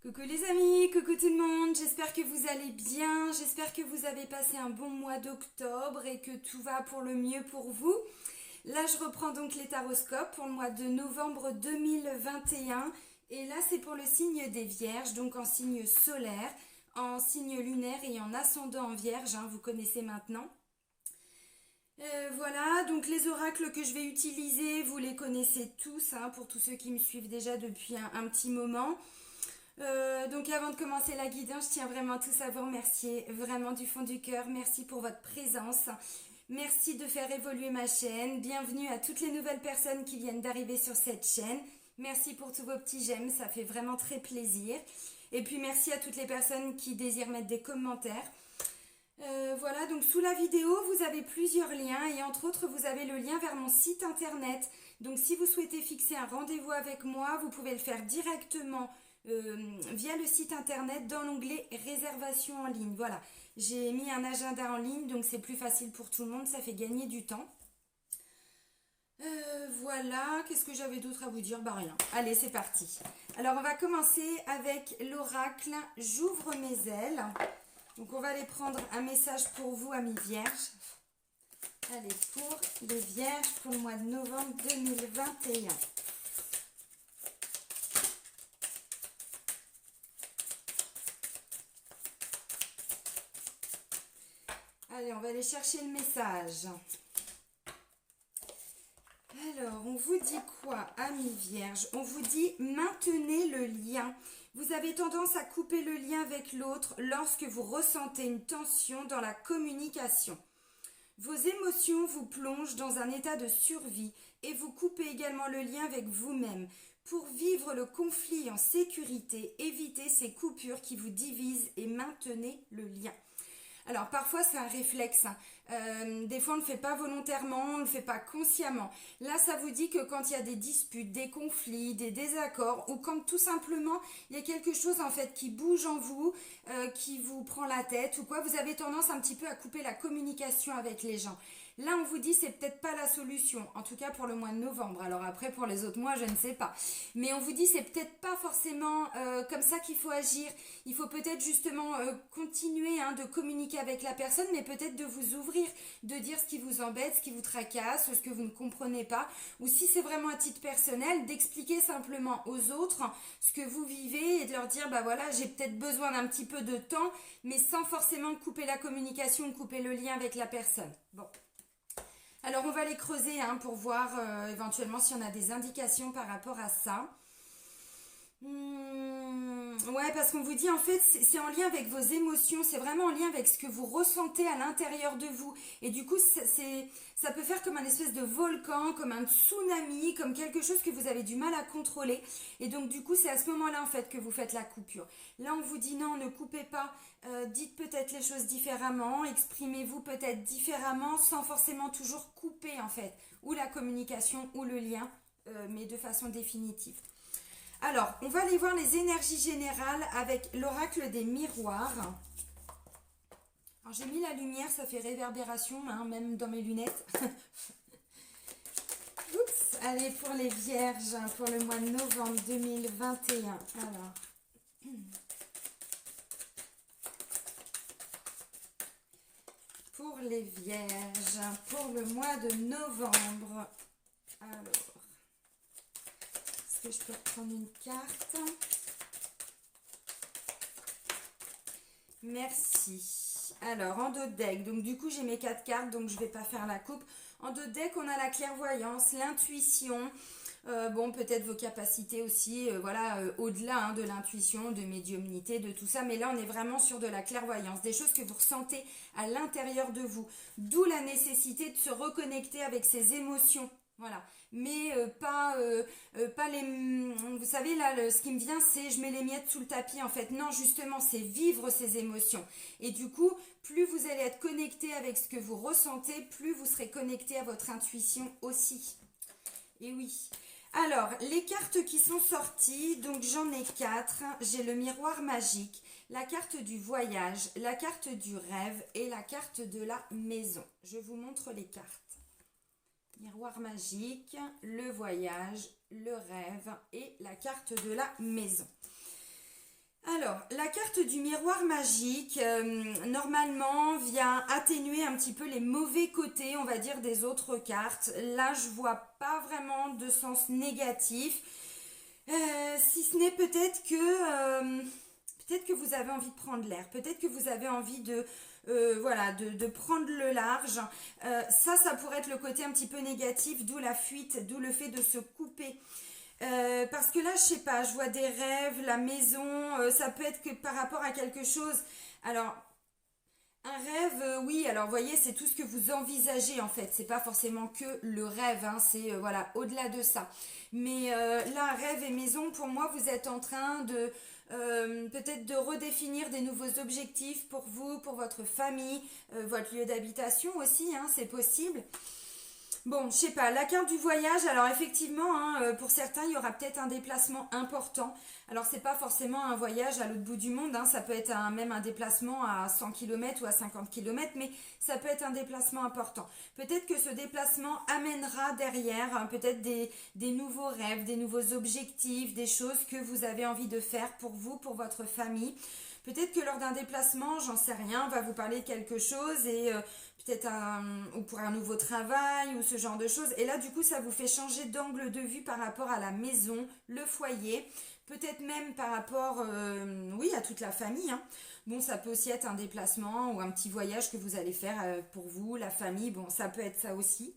Coucou les amis, coucou tout le monde, j'espère que vous allez bien, j'espère que vous avez passé un bon mois d'octobre et que tout va pour le mieux pour vous. Là je reprends donc les taroscopes pour le mois de novembre 2021 et là c'est pour le signe des Vierges, donc en signe solaire, en signe lunaire et en ascendant en Vierge, vous connaissez maintenant. Voilà, donc les oracles que je vais utiliser, vous les connaissez tous, pour tous ceux qui me suivent déjà depuis un petit moment. Donc avant de commencer la guidance, je tiens vraiment tous à vous remercier, vraiment du fond du cœur. Merci pour votre présence. Merci de faire évoluer ma chaîne. Bienvenue à toutes les nouvelles personnes qui viennent d'arriver sur cette chaîne. Merci pour tous vos petits j'aime, ça fait vraiment très plaisir. Et puis merci à toutes les personnes qui désirent mettre des commentaires. Voilà, donc sous la vidéo, vous avez plusieurs liens et entre autres, vous avez le lien vers mon site internet. Donc si vous souhaitez fixer un rendez-vous avec moi, vous pouvez le faire directement via le site internet dans l'onglet réservation en ligne. Voilà, j'ai mis un agenda en ligne, donc c'est plus facile pour tout le monde, ça fait gagner du temps. Voilà, qu'est-ce que j'avais d'autre à vous dire? Bah rien. Allez, c'est parti. Alors on va commencer avec l'oracle J'ouvre mes ailes. Donc on va aller prendre un message pour vous, amis vierges. Allez, pour les vierges pour le mois de novembre 2021. Allez, on va aller chercher le message. Alors, on vous dit quoi, amis vierges? On vous dit maintenez le lien. Vous avez tendance à couper le lien avec l'autre lorsque vous ressentez une tension dans la communication. Vos émotions vous plongent dans un état de survie et vous coupez également le lien avec vous-même. Pour vivre le conflit en sécurité, évitez ces coupures qui vous divisent et maintenez le lien. Alors parfois c'est un réflexe, des fois on ne le fait pas volontairement, on ne le fait pas consciemment. Là ça vous dit que quand il y a des disputes, des conflits, des désaccords ou quand tout simplement il y a quelque chose en fait qui bouge en vous, qui vous prend la tête ou quoi, vous avez tendance un petit peu à couper la communication avec les gens. Là on vous dit c'est peut-être pas la solution, en tout cas pour le mois de novembre. Alors après pour les autres mois je ne sais pas. Mais on vous dit c'est peut-être pas forcément comme ça qu'il faut agir. Il faut peut-être justement continuer de communiquer avec la personne, mais peut-être de vous ouvrir, de dire ce qui vous embête, ce qui vous tracasse, ce que vous ne comprenez pas. Ou si c'est vraiment à titre personnel, d'expliquer simplement aux autres ce que vous vivez et de leur dire bah voilà j'ai peut-être besoin d'un petit peu de temps, mais sans forcément couper la communication, couper le lien avec la personne. Bon. Alors on va les creuser pour voir éventuellement si on a des indications par rapport à ça. Ouais, parce qu'on vous dit en fait c'est en lien avec vos émotions, c'est vraiment en lien avec ce que vous ressentez à l'intérieur de vous. Et du coup ça peut faire comme un espèce de volcan, comme un tsunami, comme quelque chose que vous avez du mal à contrôler. Et donc du coup c'est à ce moment-là en fait que vous faites la coupure. Là on vous dit non, ne coupez pas, dites peut-être les choses différemment, exprimez-vous peut-être différemment sans forcément toujours couper en fait, ou la communication ou le lien, mais de façon définitive. Alors, on va aller voir les énergies générales avec l'oracle des miroirs. Alors, j'ai mis la lumière, ça fait réverbération, même dans mes lunettes. Oups, allez, pour les vierges, pour le mois de novembre 2021. Alors, pour les vierges, pour le mois de novembre. Alors, que je peux prendre une carte. Merci. Alors, en dos de deck, donc du coup, j'ai mes 4 cartes, donc je ne vais pas faire la coupe. En dos de deck, on a la clairvoyance, l'intuition, bon, peut-être vos capacités aussi, au-delà de l'intuition, de médiumnité, de tout ça. Mais là, on est vraiment sur de la clairvoyance, des choses que vous ressentez à l'intérieur de vous. D'où la nécessité de se reconnecter avec ses émotions. Voilà, mais pas les... Vous savez, là, ce qui me vient, c'est je mets les miettes sous le tapis, en fait. Non, justement, c'est vivre ces émotions. Et du coup, plus vous allez être connecté avec ce que vous ressentez, plus vous serez connecté à votre intuition aussi. Et oui. Alors, les cartes qui sont sorties, donc j'en ai 4. J'ai le miroir magique, la carte du voyage, la carte du rêve et la carte de la maison. Je vous montre les cartes. Miroir magique, le voyage, le rêve et la carte de la maison. Alors, la carte du miroir magique, normalement, vient atténuer un petit peu les mauvais côtés, on va dire, des autres cartes. Là, je vois pas vraiment de sens négatif. Si ce n'est peut-être que vous avez envie de prendre l'air, peut-être que vous avez envie voilà, de prendre le large. Ça pourrait être le côté un petit peu négatif, d'où la fuite, d'où le fait de se couper. Parce que là, je sais pas, je vois des rêves, la maison, ça peut être que par rapport à quelque chose. Alors, un rêve, oui, alors vous voyez, c'est tout ce que vous envisagez en fait. C'est pas forcément que le rêve, hein, c'est voilà, au-delà de ça. Mais là, rêve et maison, pour moi, vous êtes en train de peut-être de redéfinir des nouveaux objectifs pour vous, pour votre famille, votre lieu d'habitation aussi, hein, c'est possible. Bon, je sais pas, la carte du voyage, alors effectivement, hein, pour certains, il y aura peut-être un déplacement important. Alors, c'est pas forcément un voyage à l'autre bout du monde, hein, ça peut être même un déplacement à 100 km ou à 50 km, mais ça peut être un déplacement important. Peut-être que ce déplacement amènera derrière peut-être des nouveaux rêves, des nouveaux objectifs, des choses que vous avez envie de faire pour vous, pour votre famille. Peut-être que lors d'un déplacement, j'en sais rien, on va vous parler de quelque chose et peut-être ou pour un nouveau travail ou ce genre de choses. Et là, du coup, ça vous fait changer d'angle de vue par rapport à la maison, le foyer, peut-être même par rapport, oui, à toute la famille, hein. Bon, ça peut aussi être un déplacement ou un petit voyage que vous allez faire pour vous, la famille. Bon, ça peut être ça aussi.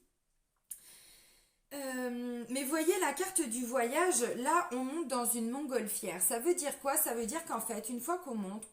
Mais voyez la carte du voyage, là on monte dans une montgolfière. Ça veut dire quoi? Ça veut dire qu'en fait, une fois qu'on monte,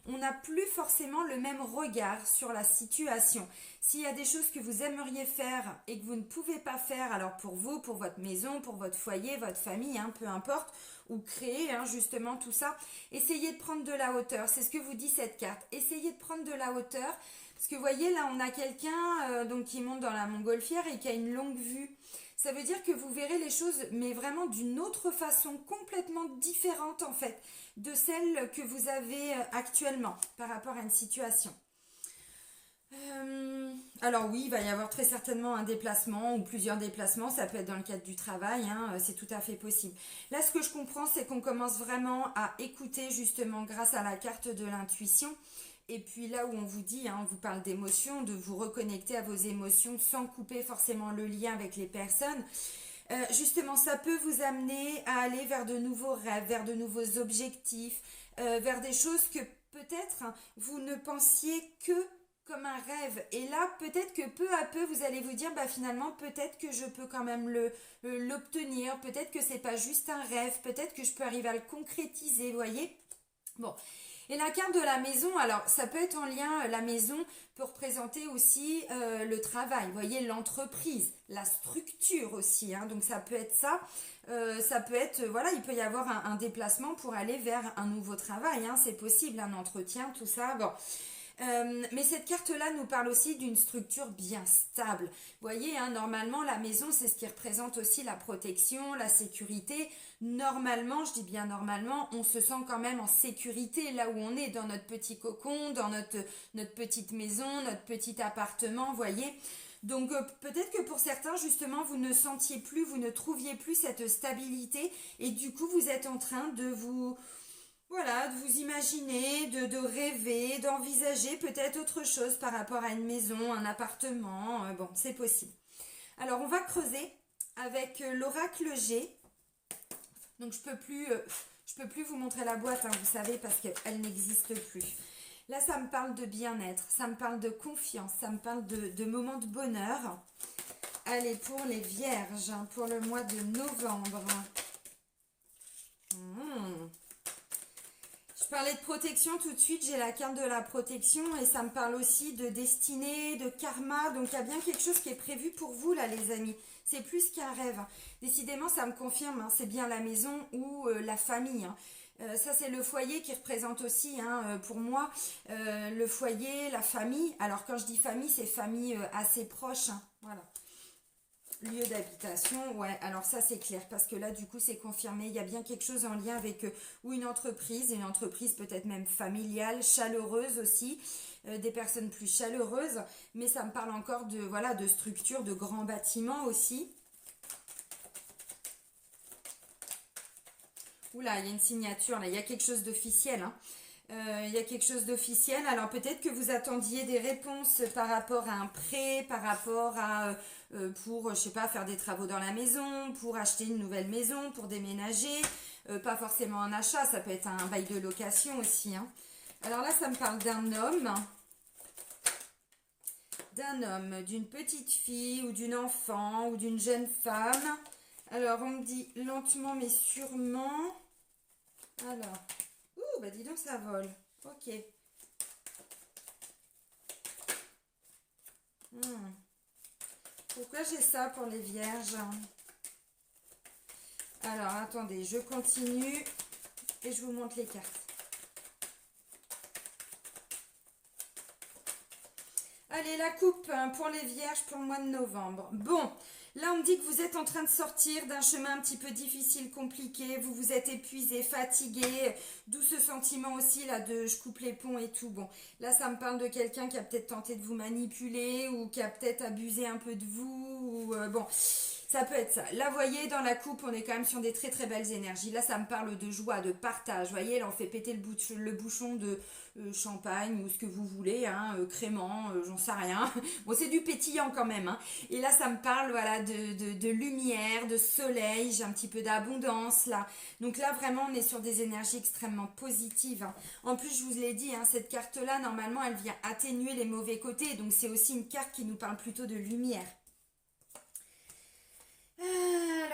on n'a plus forcément le même regard sur la situation. S'il y a des choses que vous aimeriez faire et que vous ne pouvez pas faire, alors pour vous, pour votre maison, pour votre foyer, votre famille, hein, peu importe, ou créer hein, justement tout ça, essayez de prendre de la hauteur. C'est ce que vous dit cette carte. Essayez de prendre de la hauteur. Parce que vous voyez, là, on a quelqu'un donc qui monte dans la montgolfière et qui a une longue vue. Ça veut dire que vous verrez les choses, mais vraiment d'une autre façon, complètement différente en fait, de celle que vous avez actuellement par rapport à une situation. Alors oui, il va y avoir très certainement un déplacement ou plusieurs déplacements, ça peut être dans le cadre du travail, hein, c'est tout à fait possible. Là, ce que je comprends, c'est qu'on commence vraiment à écouter justement grâce à la carte de l'intuition. Et puis là où on vous dit, hein, on vous parle d'émotions, de vous reconnecter à vos émotions sans couper forcément le lien avec les personnes. Justement, ça peut vous amener à aller vers de nouveaux rêves, vers de nouveaux objectifs, vers des choses que peut-être hein, vous ne pensiez que comme un rêve. Et là, peut-être que peu à peu, vous allez vous dire, bah finalement, peut-être que je peux quand même l'obtenir. Peut-être que c'est pas juste un rêve. Peut-être que je peux arriver à le concrétiser, vous voyez. Bon. Et la carte de la maison, alors ça peut être en lien, la maison peut représenter aussi le travail, vous voyez, l'entreprise, la structure aussi, hein, donc ça peut être ça. Ça peut être, voilà, il peut y avoir un déplacement pour aller vers un nouveau travail, hein, c'est possible, un entretien, tout ça, bon. Mais cette carte-là nous parle aussi d'une structure bien stable. Vous voyez, hein, normalement, la maison, c'est ce qui représente aussi la protection, la sécurité. Normalement, je dis bien normalement, on se sent quand même en sécurité là où on est, dans notre petit cocon, dans notre petite maison, notre petit appartement, vous voyez. Donc peut-être que pour certains, justement, vous ne sentiez plus, vous ne trouviez plus cette stabilité et du coup, vous êtes en train de vous voilà, de vous imaginer, de rêver, d'envisager peut-être autre chose par rapport à une maison, un appartement. Bon, c'est possible. Alors, on va creuser avec l'oracle G. Donc, je peux plus vous montrer la boîte, hein, vous savez, parce qu'elle n'existe plus. Là, ça me parle de bien-être, ça me parle de confiance, ça me parle de moments de bonheur. Allez, pour les vierges, hein, pour le mois de novembre. Je parlais de protection tout de suite, j'ai la carte de la protection et ça me parle aussi de destinée, de karma, donc il y a bien quelque chose qui est prévu pour vous là les amis, c'est plus qu'un rêve. Décidément ça me confirme, hein, c'est bien la maison ou la famille. Hein. Ça c'est le foyer qui représente aussi hein, pour moi le foyer, la famille. Alors quand je dis famille, c'est famille assez proche, hein, voilà. Lieu d'habitation, ouais, alors ça c'est clair, parce que là du coup c'est confirmé, il y a bien quelque chose en lien avec ou une entreprise peut-être même familiale, chaleureuse aussi, des personnes plus chaleureuses, mais ça me parle encore de, voilà, de structure, de grands bâtiments aussi. Oula, il y a une signature là, il y a quelque chose d'officiel, hein. Il y a quelque chose d'officiel. Alors peut-être que vous attendiez des réponses par rapport à un prêt, par rapport à pour, je sais pas, faire des travaux dans la maison, pour acheter une nouvelle maison, pour déménager. Pas forcément un achat, ça peut être un bail de location aussi, hein. Alors là, ça me parle d'un homme, d'une petite fille ou d'une enfant ou d'une jeune femme. Alors on me dit lentement mais sûrement. Alors, ouh, bah dis donc ça vole. Ok. Hmm. Pourquoi j'ai ça pour les vierges? Alors attendez, je continue et je vous montre les cartes. Allez, la coupe hein, pour les vierges pour le mois de novembre. Bon, là on me dit que vous êtes en train de sortir d'un chemin un petit peu difficile, compliqué. Vous vous êtes épuisé, fatigué. D'où ce sentiment aussi là de je coupe les ponts et tout. Bon, là ça me parle de quelqu'un qui a peut-être tenté de vous manipuler ou qui a peut-être abusé un peu de vous. Ou, bon, ça peut être ça. Là, vous voyez, dans la coupe, on est quand même sur des très très belles énergies. Là, ça me parle de joie, de partage. Vous voyez, là, on fait péter le bouchon de champagne ou ce que vous voulez, hein, crément, j'en sais rien. Bon, c'est du pétillant quand même. Hein. Et là, ça me parle voilà, de lumière, de soleil. J'ai un petit peu d'abondance là. Donc là, vraiment, on est sur des énergies extrêmement positives. Hein. En plus, je vous l'ai dit, hein, cette carte-là, normalement, elle vient atténuer les mauvais côtés. Donc, c'est aussi une carte qui nous parle plutôt de lumière.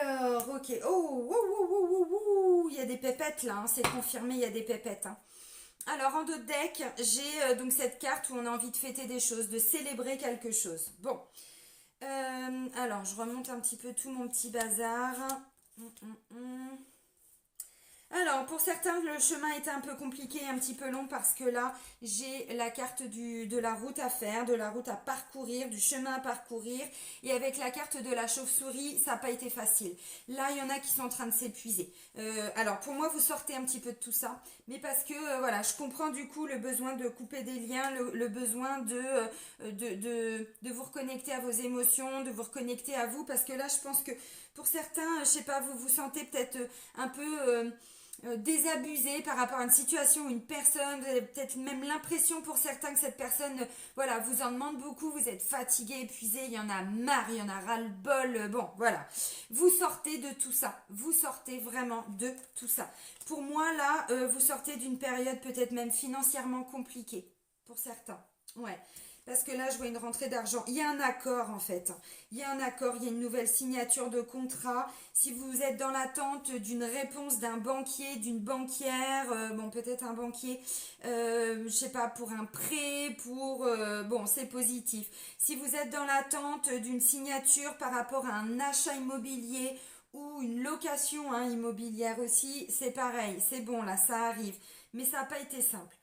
Alors, ok. Oh, il y a des pépettes là, hein, c'est confirmé, il y a des pépettes. Hein. Alors, en deux decks, j'ai donc cette carte où on a envie de fêter des choses, de célébrer quelque chose. Bon. Alors, je remonte un petit peu tout mon petit bazar. Alors, pour certains, le chemin était un peu compliqué, un petit peu long parce que là, j'ai la carte de la route à faire, de la route à parcourir, du chemin à parcourir. Et avec la carte de la chauve-souris, ça n'a pas été facile. Là, il y en a qui sont en train de s'épuiser. Alors, pour moi, vous sortez un petit peu de tout ça. Mais parce que, voilà, je comprends du coup le besoin de couper des liens, le besoin de vous reconnecter à vos émotions, de vous reconnecter à vous. Parce que là, je pense que pour certains, je sais pas, vous vous sentez peut-être un peu désabusé par rapport à une situation ou une personne, vous avez peut-être même l'impression pour certains que cette personne voilà, vous en demande beaucoup, vous êtes fatigué, épuisé, il y en a marre, il y en a ras-le-bol, bon voilà, vous sortez de tout ça, vous sortez vraiment de tout ça. Pour moi là, vous sortez d'une période peut-être même financièrement compliquée, pour certains, ouais. Parce que là, je vois une rentrée d'argent. Il y a un accord, en fait. Il y a un accord, il y a une nouvelle signature de contrat. Si vous êtes dans l'attente d'une réponse d'un banquier, d'une banquière, bon, peut-être un banquier, je sais pas, pour un prêt, bon, c'est positif. Si vous êtes dans l'attente d'une signature par rapport à un achat immobilier ou une location hein, immobilière aussi, c'est pareil. C'est bon, là, ça arrive. Mais ça n'a pas été simple.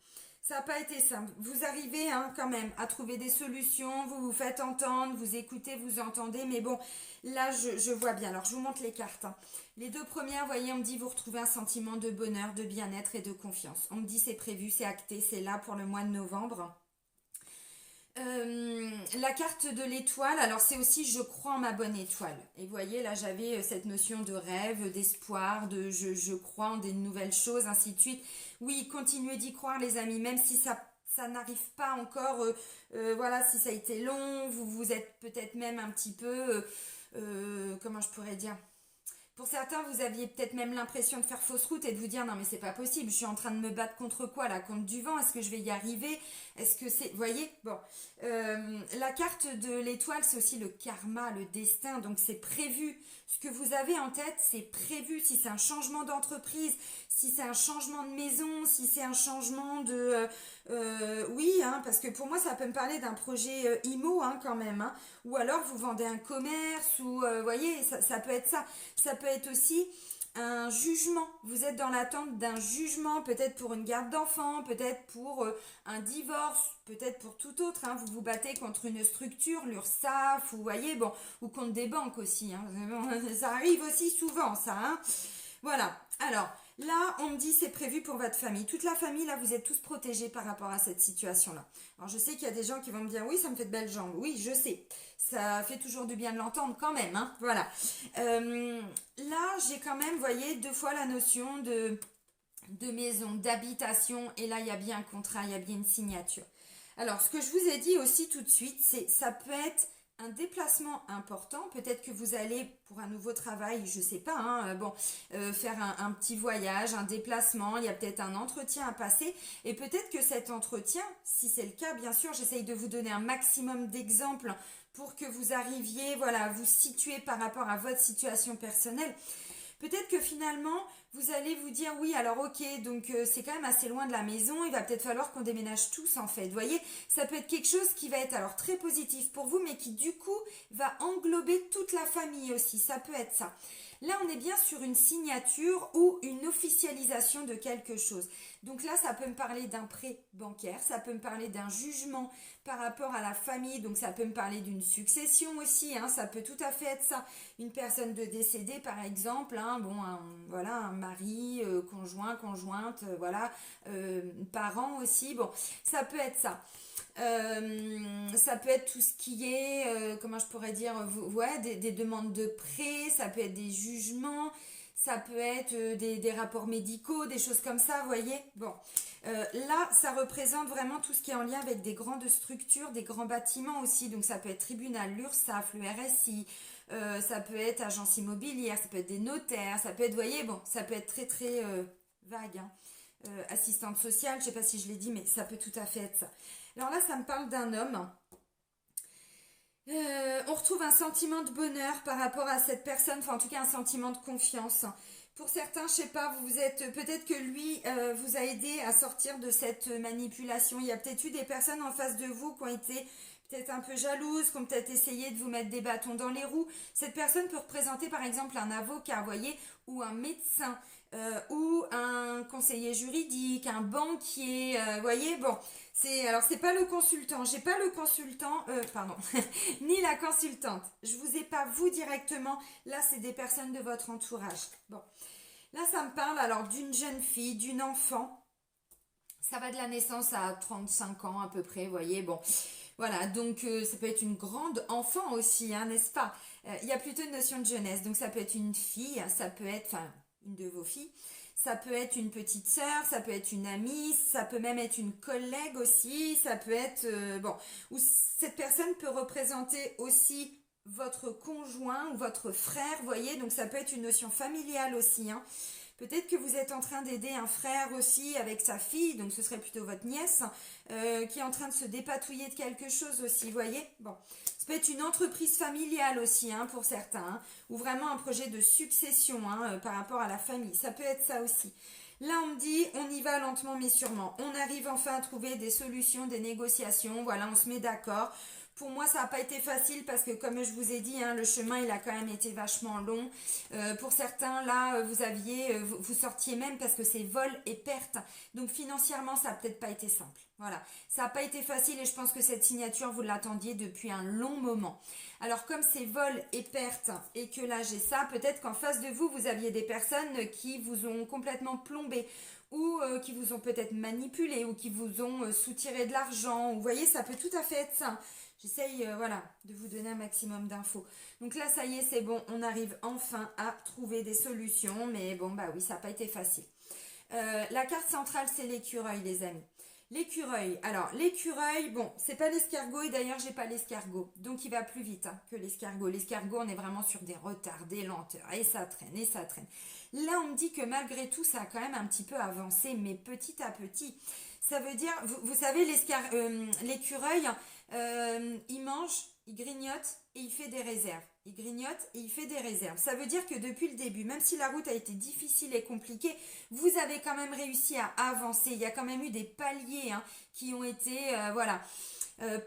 Ça n'a pas été simple. Vous arrivez hein, quand même à trouver des solutions, vous vous faites entendre, vous écoutez, vous entendez, mais bon, là je vois bien. Alors je vous montre les cartes. Hein. Les deux premières, vous voyez, on me dit vous retrouvez un sentiment de bonheur, de bien-être et de confiance. On me dit c'est prévu, c'est acté, c'est là pour le mois de novembre. La carte de l'étoile, alors c'est aussi je crois en ma bonne étoile. Et vous voyez, là j'avais cette notion de rêve, d'espoir, de je crois en des nouvelles choses, ainsi de suite. Oui, continuez d'y croire les amis, même si ça n'arrive pas encore, voilà, si ça a été long, vous êtes peut-être même un petit peu, comment je pourrais dire pour certains, vous aviez peut-être même l'impression de faire fausse route et de vous dire non mais c'est pas possible, je suis en train de me battre contre quoi là, contre du vent, est-ce que je vais y arriver, est-ce que c'est, vous voyez, bon, la carte de l'étoile c'est aussi le karma, le destin, donc c'est prévu, ce que vous avez en tête c'est prévu, si c'est un changement d'entreprise, si c'est un changement de maison, si c'est un changement de, oui, hein, parce que pour moi ça peut me parler d'un projet IMO hein, quand même, hein, ou alors vous vendez un commerce, ou vous voyez, ça peut être ça. Ça peut être aussi un jugement. Vous êtes dans l'attente d'un jugement, peut-être pour une garde d'enfants, peut-être pour un divorce, peut-être pour tout autre. Hein. Vous vous battez contre une structure, l'URSSAF, ou vous voyez, bon, ou contre des banques aussi. Hein. Ça arrive aussi souvent, ça. Hein. Voilà. Alors, Là, on me dit c'est prévu pour votre famille. Toute la famille, là, vous êtes tous protégés par rapport à cette situation-là. Alors, je sais qu'il y a des gens qui vont me dire, oui, ça me fait de belles jambes. Oui, je sais. Ça fait toujours du bien de l'entendre quand même, hein. Voilà. Là, j'ai quand même, vous voyez, deux fois la notion de maison, d'habitation. Et là, il y a bien un contrat, il y a bien une signature. Alors, ce que je vous ai dit aussi tout de suite, c'est ça peut être un déplacement important. Peut-être que vous allez pour un nouveau travail, je sais pas, hein, faire un petit voyage, un déplacement. Il y a peut-être un entretien à passer. Et peut-être que cet entretien, si c'est le cas, bien sûr, j'essaye de vous donner un maximum d'exemples pour que vous arriviez, voilà, à vous situer par rapport à votre situation personnelle. Peut-être que finalement, vous allez vous dire, oui, alors ok, donc c'est quand même assez loin de la maison, il va peut-être falloir qu'on déménage tous en fait. Vous voyez, ça peut être quelque chose qui va être alors très positif pour vous, mais qui du coup va englober toute la famille aussi, ça peut être ça. Là, on est bien sur une signature ou une officialisation de quelque chose. Donc là, ça peut me parler d'un prêt bancaire, ça peut me parler d'un jugement par rapport à la famille, donc ça peut me parler d'une succession aussi, hein, ça peut tout à fait être ça. Une personne de décédée, par exemple, hein, bon, voilà, un mari, conjoint, conjointe, voilà, parents aussi, bon, ça peut être ça. Ça peut être tout ce qui est, comment je pourrais dire, ouais, des demandes de prêt, ça peut être des jugements, ça peut être des rapports médicaux, des choses comme ça, vous voyez. Bon, là, ça représente vraiment tout ce qui est en lien avec des grandes structures, des grands bâtiments aussi. Donc, ça peut être tribunal, l'URSSAF, le RSI, ça peut être agence immobilière, ça peut être des notaires, ça peut être, vous voyez, bon, ça peut être très, très vague, hein. Assistante sociale, je sais pas si je l'ai dit, mais ça peut tout à fait être ça. Alors là, ça me parle d'un homme. On retrouve un sentiment de bonheur par rapport à cette personne, enfin en tout cas un sentiment de confiance. Pour certains, je sais pas, vous êtes peut-être que lui vous a aidé à sortir de cette manipulation. Il y a peut-être eu des personnes en face de vous qui ont été peut-être un peu jalouses, qui ont peut-être essayé de vous mettre des bâtons dans les roues. Cette personne peut représenter par exemple un avocat, vous voyez, ou un médecin, ou un conseiller juridique, un banquier, vous voyez, bon, c'est pas le consultant, j'ai pas le consultant, pardon, ni la consultante. Je vous ai pas vous directement, là c'est des personnes de votre entourage. Bon, là ça me parle alors d'une jeune fille, d'une enfant. Ça va de la naissance à 35 ans à peu près, vous voyez, bon. Voilà, donc ça peut être une grande enfant aussi, hein, n'est-ce pas? Il y a plutôt une notion de jeunesse, donc ça peut être une fille, ça peut être, enfin, une de vos filles, ça peut être une petite sœur, ça peut être une amie, ça peut même être une collègue aussi, ça peut être, bon, ou cette personne peut représenter aussi votre conjoint ou votre frère, vous voyez, donc ça peut être une notion familiale aussi, hein. Peut-être que vous êtes en train d'aider un frère aussi avec sa fille, donc ce serait plutôt votre nièce, qui est en train de se dépatouiller de quelque chose aussi, vous voyez. Bon, ça peut être une entreprise familiale aussi, hein, pour certains, hein, ou vraiment un projet de succession, hein, par rapport à la famille, ça peut être ça aussi. Là, on me dit, on y va lentement mais sûrement. On arrive enfin à trouver des solutions, des négociations, voilà, on se met d'accord. Pour moi, ça n'a pas été facile parce que, comme je vous ai dit, hein, le chemin, il a quand même été vachement long. Pour certains, là, vous sortiez même parce que c'est vol et perte. Donc, financièrement, ça n'a peut-être pas été simple. Voilà. Ça n'a pas été facile et je pense que cette signature, vous l'attendiez depuis un long moment. Alors, comme c'est vol et perte et que là, j'ai ça, peut-être qu'en face de vous, vous aviez des personnes qui vous ont complètement plombé ou qui vous ont peut-être manipulé ou qui vous ont soutiré de l'argent. Vous voyez, ça peut tout à fait être ça. J'essaye, voilà, de vous donner un maximum d'infos. Donc là, ça y est, c'est bon, on arrive enfin à trouver des solutions. Mais bon, bah oui, ça n'a pas été facile. La carte centrale, c'est l'écureuil, les amis. L'écureuil. Alors, l'écureuil, bon, c'est pas l'escargot et d'ailleurs, j'ai pas l'escargot. Donc, il va plus vite, hein, que l'escargot. L'escargot, on est vraiment sur des retards, des lenteurs. Et ça traîne, et ça traîne. Là, on me dit que malgré tout, ça a quand même un petit peu avancé, mais petit à petit. Ça veut dire, vous savez, l'écureuil, il mange, il grignote et il fait des réserves. Il grignote et il fait des réserves. Ça veut dire que depuis le début, même si la route a été difficile et compliquée, vous avez quand même réussi à avancer. Il y a quand même eu des paliers, hein, qui ont été, voilà,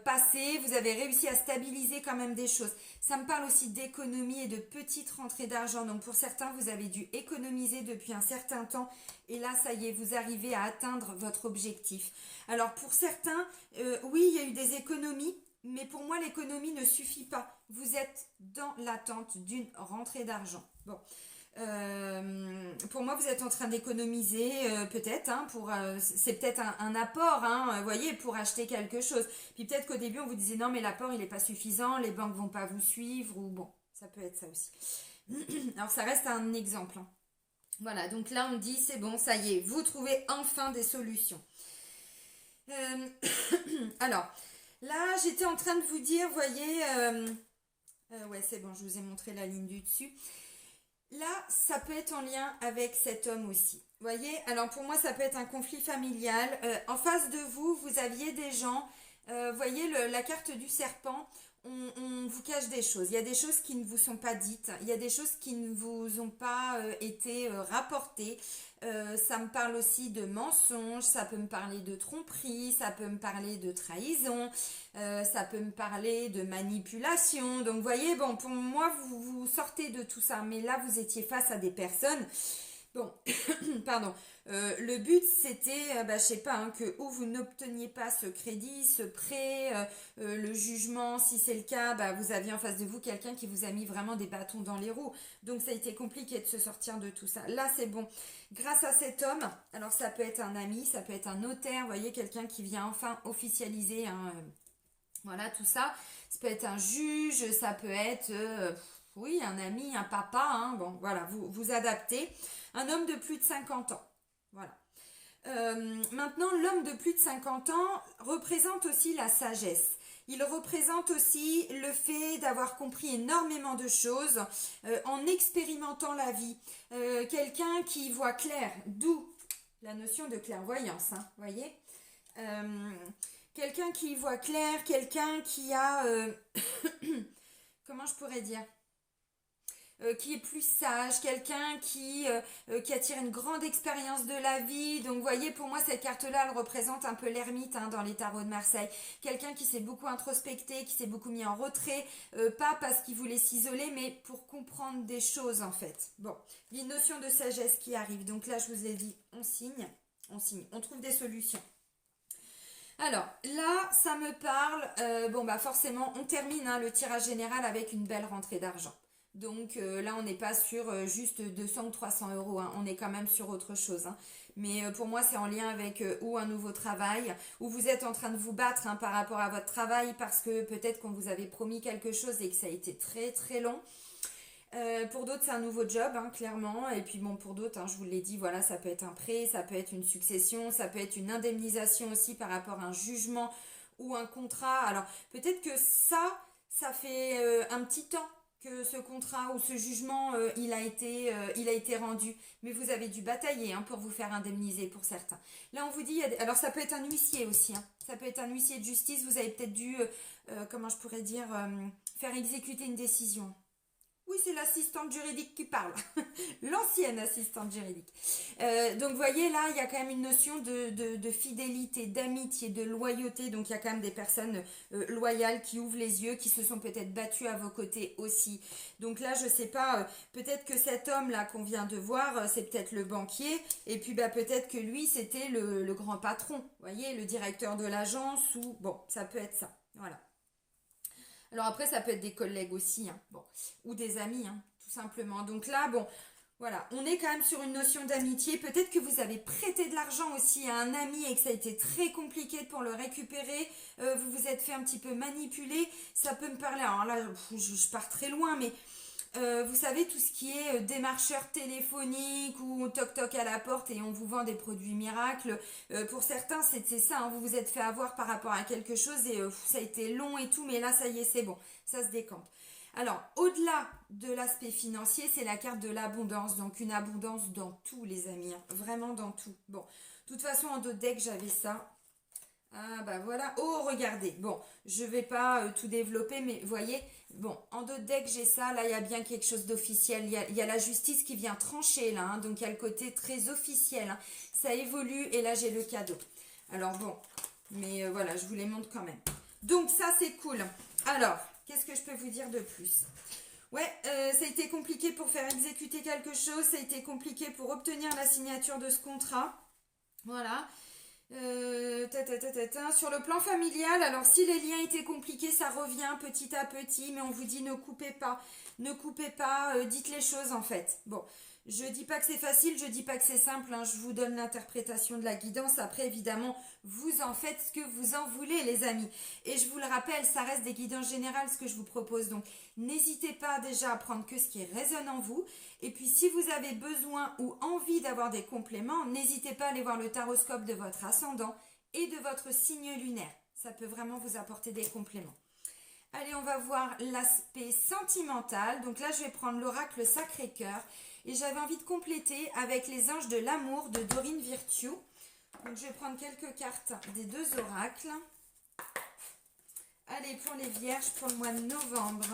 passés. Vous avez réussi à stabiliser quand même des choses. Ça me parle aussi d'économie et de petites rentrées d'argent. Donc pour certains, vous avez dû économiser depuis un certain temps. Et là, ça y est, vous arrivez à atteindre votre objectif. Alors pour certains, oui, il y a eu des économies. Mais pour moi, l'économie ne suffit pas. Vous êtes dans l'attente d'une rentrée d'argent. Bon, Pour moi, vous êtes en train d'économiser peut-être, hein, c'est peut-être un apport, hein, vous voyez, pour acheter quelque chose. Puis peut-être qu'au début, on vous disait non, mais l'apport, il n'est pas suffisant, les banques vont pas vous suivre, ou bon, ça peut être ça aussi. Alors, ça reste un exemple, hein. Voilà, donc là, on dit c'est bon, ça y est, vous trouvez enfin des solutions. Euh, Alors, là, j'étais en train de vous dire, voyez, ouais, c'est bon, je vous ai montré la ligne du dessus. Là, ça peut être en lien avec cet homme aussi. Voyez, alors pour moi, ça peut être un conflit familial. En face de vous, vous aviez des gens, voyez la carte du serpent, on vous cache des choses. Il y a des choses qui ne vous sont pas dites, il y a des choses qui ne vous ont pas été rapportées. Ça me parle aussi de mensonges, ça peut me parler de tromperie, ça peut me parler de trahison, ça peut me parler de manipulation. Donc, vous voyez, bon, pour moi, vous sortez de tout ça, mais là, vous étiez face à des personnes. Bon, pardon. Le but, c'était, je sais pas, hein, que ou vous n'obteniez pas ce crédit, ce prêt, le jugement, si c'est le cas, vous aviez en face de vous quelqu'un qui vous a mis vraiment des bâtons dans les roues. Donc, ça a été compliqué de se sortir de tout ça. Là, c'est bon. Grâce à cet homme, alors ça peut être un ami, ça peut être un notaire, vous voyez, quelqu'un qui vient enfin officialiser, hein, voilà, tout ça. Ça peut être un juge, ça peut être, oui, un ami, un papa, hein, bon, voilà, vous adaptez. Un homme de plus de 50 ans, voilà. Maintenant, l'homme de plus de 50 ans représente aussi la sagesse. Il représente aussi le fait d'avoir compris énormément de choses en expérimentant la vie. Quelqu'un qui voit clair, d'où la notion de clairvoyance, hein, voyez. Quelqu'un qui voit clair, quelqu'un qui a, comment je pourrais dire, qui est plus sage, quelqu'un qui attire une grande expérience de la vie. Donc, vous voyez, pour moi, cette carte-là, elle représente un peu l'ermite, hein, dans les tarots de Marseille. Quelqu'un qui s'est beaucoup introspecté, qui s'est beaucoup mis en retrait, pas parce qu'il voulait s'isoler, mais pour comprendre des choses, en fait. Bon, il y a une notion de sagesse qui arrive. Donc là, je vous ai dit, on signe, on trouve des solutions. Alors là, ça me parle, forcément, on termine, hein, le tirage général avec une belle rentrée d'argent. Donc là, on n'est pas sur juste 200 ou 300 euros, hein. On est quand même sur autre chose, hein. Mais pour moi, c'est en lien avec ou un nouveau travail, ou vous êtes en train de vous battre, hein, par rapport à votre travail, parce que peut-être qu'on vous avait promis quelque chose et que ça a été très très long. Pour d'autres, c'est un nouveau job, hein, clairement. Et puis bon, pour d'autres, hein, je vous l'ai dit, voilà, ça peut être un prêt, ça peut être une succession, ça peut être une indemnisation aussi par rapport à un jugement ou un contrat. Alors peut-être que ça fait un petit temps que ce contrat ou ce jugement, il a été rendu. Mais vous avez dû batailler, hein, pour vous faire indemniser pour certains. Là, on vous dit, alors ça peut être un huissier aussi, hein. Ça peut être un huissier de justice. Vous avez peut-être dû, comment je pourrais dire, faire exécuter une décision. Oui, c'est l'assistante juridique qui parle. L'ancienne assistante juridique. Donc, vous voyez, là, il y a quand même une notion de fidélité, d'amitié, de loyauté. Donc, il y a quand même des personnes loyales qui ouvrent les yeux, qui se sont peut-être battues à vos côtés aussi. Donc là, je sais pas, peut-être que cet homme-là qu'on vient de voir, c'est peut-être le banquier. Et puis, peut-être que lui, c'était le grand patron. Vous voyez, le directeur de l'agence ou... Bon, ça peut être ça. Voilà. Alors après, ça peut être des collègues aussi, hein, bon, ou des amis, hein, tout simplement. Donc là, bon, voilà, on est quand même sur une notion d'amitié. Peut-être que vous avez prêté de l'argent aussi à un ami et que ça a été très compliqué pour le récupérer. Vous vous êtes fait un petit peu manipuler. Ça peut me parler. Alors là, je pars très loin, mais vous savez, tout ce qui est démarcheur téléphonique ou toc toc à la porte et on vous vend des produits miracles. Pour certains, c'est ça, hein, vous vous êtes fait avoir par rapport à quelque chose et ça a été long et tout, mais là, ça y est, c'est bon, ça se décante. Alors, au-delà de l'aspect financier, c'est la carte de l'abondance. Donc, une abondance dans tout, les amis, hein, vraiment dans tout. Bon, de toute façon, en dos de deck, j'avais ça. Ah bah voilà, oh regardez, bon, je vais pas tout développer, mais voyez, bon, en deux decks j'ai ça, là il y a bien quelque chose d'officiel, il y a la justice qui vient trancher là, hein, donc il y a le côté très officiel, hein, ça évolue et là j'ai le cadeau. Alors bon, mais voilà, je vous les montre quand même. Donc ça c'est cool. Alors, qu'est-ce que je peux vous dire de plus? Ouais, ça a été compliqué pour faire exécuter quelque chose, ça a été compliqué pour obtenir la signature de ce contrat, voilà. Sur le plan familial, alors si les liens étaient compliqués, ça revient petit à petit, mais on vous dit ne coupez pas, dites les choses en fait. Bon, je dis pas que c'est facile, je dis pas que c'est simple, hein, je vous donne l'interprétation de la guidance. Après, évidemment, vous en faites ce que vous en voulez, les amis. Et je vous le rappelle, ça reste des guidances générales ce que je vous propose. Donc, n'hésitez pas déjà à prendre que ce qui résonne en vous. Et puis, si vous avez besoin ou envie d'avoir des compléments, n'hésitez pas à aller voir le taroscope de votre ascendant et de votre signe lunaire. Ça peut vraiment vous apporter des compléments. Allez, on va voir l'aspect sentimental. Donc là, je vais prendre l'oracle Sacré-Cœur. Et j'avais envie de compléter avec les anges de l'amour de Dorine Virtue. Donc je vais prendre quelques cartes des deux oracles. Allez, pour les vierges, pour le mois de novembre.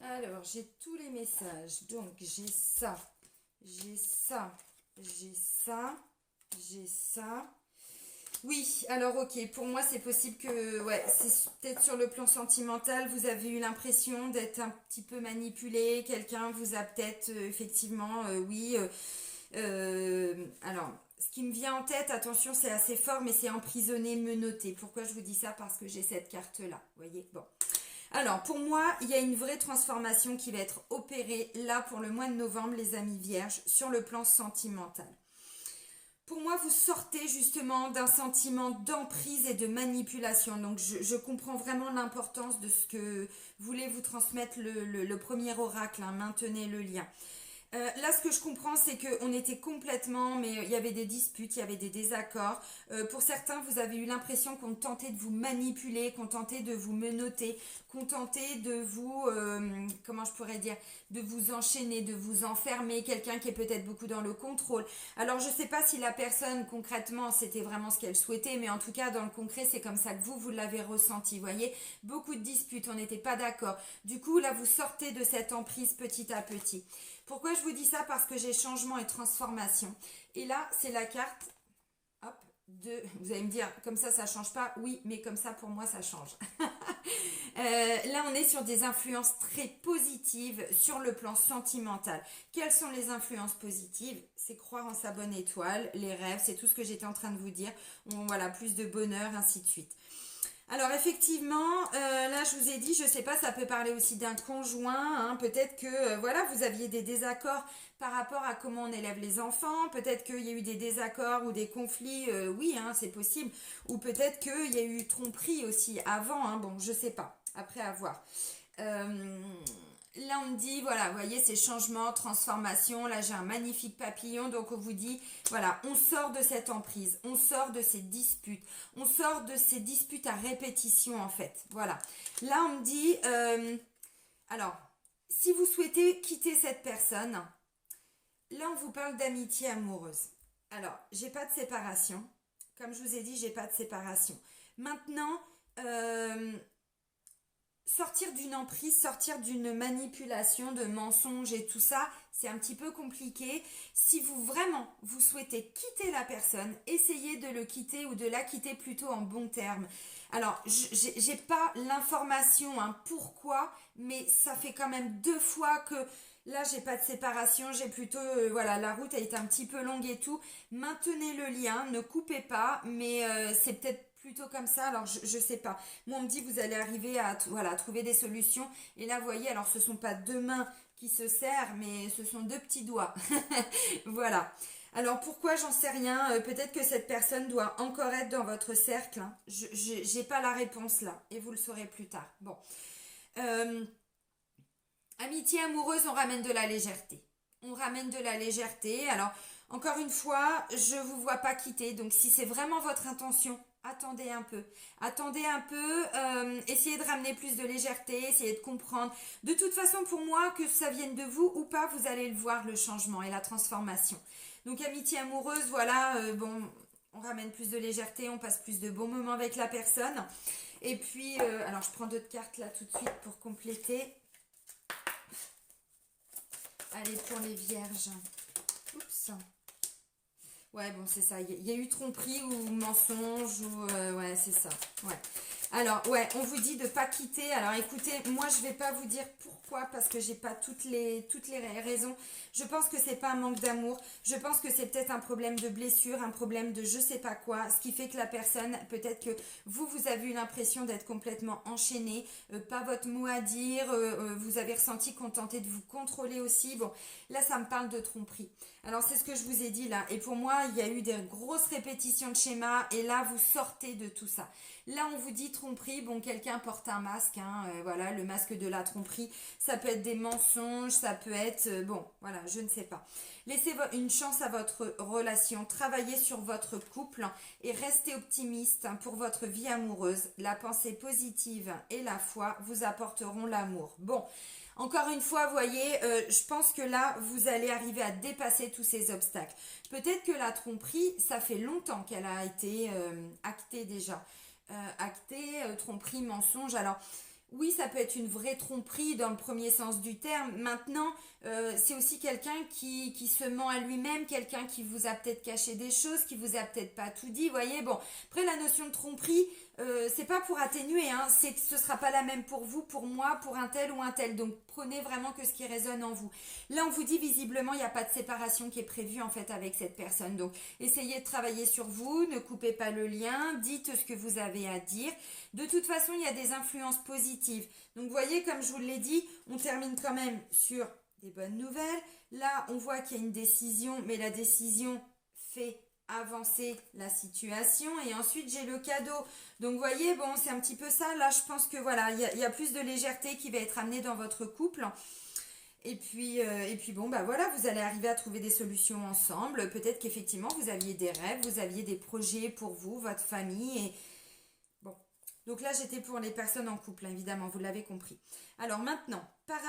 Alors, j'ai tous les messages. Donc, j'ai ça, j'ai ça, j'ai ça, j'ai ça. Oui, alors ok, pour moi c'est possible que, ouais, c'est peut-être sur le plan sentimental, vous avez eu l'impression d'être un petit peu manipulé, quelqu'un vous a peut-être effectivement, oui, alors, ce qui me vient en tête, attention, c'est assez fort, mais c'est emprisonné, menotté. Pourquoi je vous dis ça? Parce que j'ai cette carte-là, vous voyez, bon. Alors, pour moi, il y a une vraie transformation qui va être opérée là pour le mois de novembre, les amis vierges, sur le plan sentimental. Pour moi, vous sortez justement d'un sentiment d'emprise et de manipulation. Donc, je comprends vraiment l'importance de ce que voulait vous transmettre le premier oracle, hein, maintenez le lien. Là, ce que je comprends, c'est qu'on était complètement, mais il y avait des disputes, il y avait des désaccords. Pour certains, vous avez eu l'impression qu'on tentait de vous manipuler, qu'on tentait de vous menotter, qu'on tentait de vous, comment je pourrais dire, de vous enchaîner, de vous enfermer, quelqu'un qui est peut-être beaucoup dans le contrôle. Alors, je ne sais pas si la personne, concrètement, c'était vraiment ce qu'elle souhaitait, mais en tout cas, dans le concret, c'est comme ça que vous l'avez ressenti, vous voyez. Beaucoup de disputes, on n'était pas d'accord. Du coup, là, vous sortez de cette emprise petit à petit. Pourquoi je vous dis ça? Parce que j'ai changement et transformation. Et là, c'est la carte, hop, vous allez me dire, comme ça change pas. Oui, mais comme ça, pour moi, ça change. Là, on est sur des influences très positives sur le plan sentimental. Quelles sont les influences positives? C'est croire en sa bonne étoile, les rêves, c'est tout ce que j'étais en train de vous dire. Voilà, plus de bonheur, ainsi de suite. Alors effectivement, là je vous ai dit, je sais pas, ça peut parler aussi d'un conjoint, hein, peut-être que voilà, vous aviez des désaccords par rapport à comment on élève les enfants, peut-être qu'il y a eu des désaccords ou des conflits, oui, hein, c'est possible, ou peut-être qu'il y a eu tromperie aussi avant, hein, bon, je sais pas, après à voir. Là, on me dit, voilà, vous voyez, ces changements, transformations. Là, j'ai un magnifique papillon. Donc, on vous dit, voilà, on sort de cette emprise. On sort de ces disputes. On sort de ces disputes à répétition, en fait. Voilà. Là, on me dit, alors, si vous souhaitez quitter cette personne, là, on vous parle d'amitié amoureuse. Alors, j'ai pas de séparation. Comme je vous ai dit, j'ai pas de séparation. Maintenant, sortir d'une emprise, sortir d'une manipulation, de mensonges et tout ça, c'est un petit peu compliqué. Si vous vraiment vous souhaitez quitter la personne, essayez de le quitter ou de la quitter plutôt en bons termes. Alors, j'ai pas l'information, hein, pourquoi, mais ça fait quand même 2 fois que là j'ai pas de séparation, j'ai plutôt, voilà, la route a été un petit peu longue et tout. Maintenez le lien, ne coupez pas, mais c'est peut-être plutôt comme ça, alors je sais pas. Moi on me dit vous allez arriver à voilà, trouver des solutions. Et là vous voyez, alors ce sont pas 2 mains qui se serrent, mais ce sont 2 petits doigts. Voilà. Alors pourquoi, j'en sais rien. Peut-être que cette personne doit encore être dans votre cercle, hein. J'ai pas la réponse là, et vous le saurez plus tard. Bon. Amitié amoureuse, on ramène de la légèreté. On ramène de la légèreté. Alors, encore une fois, je ne vous vois pas quitter. Donc, si c'est vraiment votre intention, attendez un peu. Attendez un peu. Essayez de ramener plus de légèreté. Essayez de comprendre. De toute façon, pour moi, que ça vienne de vous ou pas, vous allez le voir, le changement et la transformation. Donc, amitié amoureuse, voilà, bon, on ramène plus de légèreté. On passe plus de bons moments avec la personne. Et puis, alors, je prends d'autres cartes là tout de suite pour compléter. Allez, pour les vierges. Oups. Ouais, bon, c'est ça. Il y a eu tromperie ou mensonge ou ouais, c'est ça. Ouais. Alors, ouais, on vous dit de pas quitter. Alors, écoutez, moi, je vais pas vous dire pourquoi parce que j'ai pas toutes les raisons. Je pense que c'est pas un manque d'amour. Je pense que c'est peut-être un problème de blessure, un problème de je sais pas quoi, ce qui fait que la personne, peut-être que vous avez eu l'impression d'être complètement enchaîné, pas votre mot à dire, vous avez ressenti qu'on tentait de vous contrôler aussi. Bon, là, ça me parle de tromperie. Alors c'est ce que je vous ai dit là. Et pour moi, il y a eu des grosses répétitions de schémas et là, vous sortez de tout ça. Là, on vous dit tromperie. Bon, quelqu'un porte un masque, hein, voilà, le masque de la tromperie. Ça peut être des mensonges, ça peut être... bon, voilà, je ne sais pas. Laissez une chance à votre relation. Travaillez sur votre couple et restez optimiste pour votre vie amoureuse. La pensée positive et la foi vous apporteront l'amour. Bon, encore une fois, vous voyez, je pense que là, vous allez arriver à dépasser tous ces obstacles. Peut-être que la tromperie, ça fait longtemps qu'elle a été actée déjà. Actée, tromperie, mensonge. Alors, oui, ça peut être une vraie tromperie dans le premier sens du terme. Maintenant, c'est aussi quelqu'un qui se ment à lui-même, quelqu'un qui vous a peut-être caché des choses, qui vous a peut-être pas tout dit. Vous voyez, bon, après la notion de tromperie, c'est pas pour atténuer, hein, c'est que ce sera pas la même pour vous, pour moi, pour un tel ou un tel. Donc prenez vraiment que ce qui résonne en vous. Là, on vous dit visiblement, il n'y a pas de séparation qui est prévue en fait avec cette personne. Donc essayez de travailler sur vous, ne coupez pas le lien, dites ce que vous avez à dire. De toute façon, il y a des influences positives. Donc vous voyez, comme je vous l'ai dit, on termine quand même sur des bonnes nouvelles. Là, on voit qu'il y a une décision, mais la décision fait avancer la situation. Et ensuite, j'ai le cadeau. Donc, vous voyez, bon, c'est un petit peu ça. Là, je pense que voilà, il y a plus de légèreté qui va être amenée dans votre couple. Et puis bon, bah voilà, vous allez arriver à trouver des solutions ensemble. Peut-être qu'effectivement, vous aviez des rêves, vous aviez des projets pour vous, votre famille. Et bon. Donc là, j'étais pour les personnes en couple, hein, évidemment, vous l'avez compris. Alors maintenant, par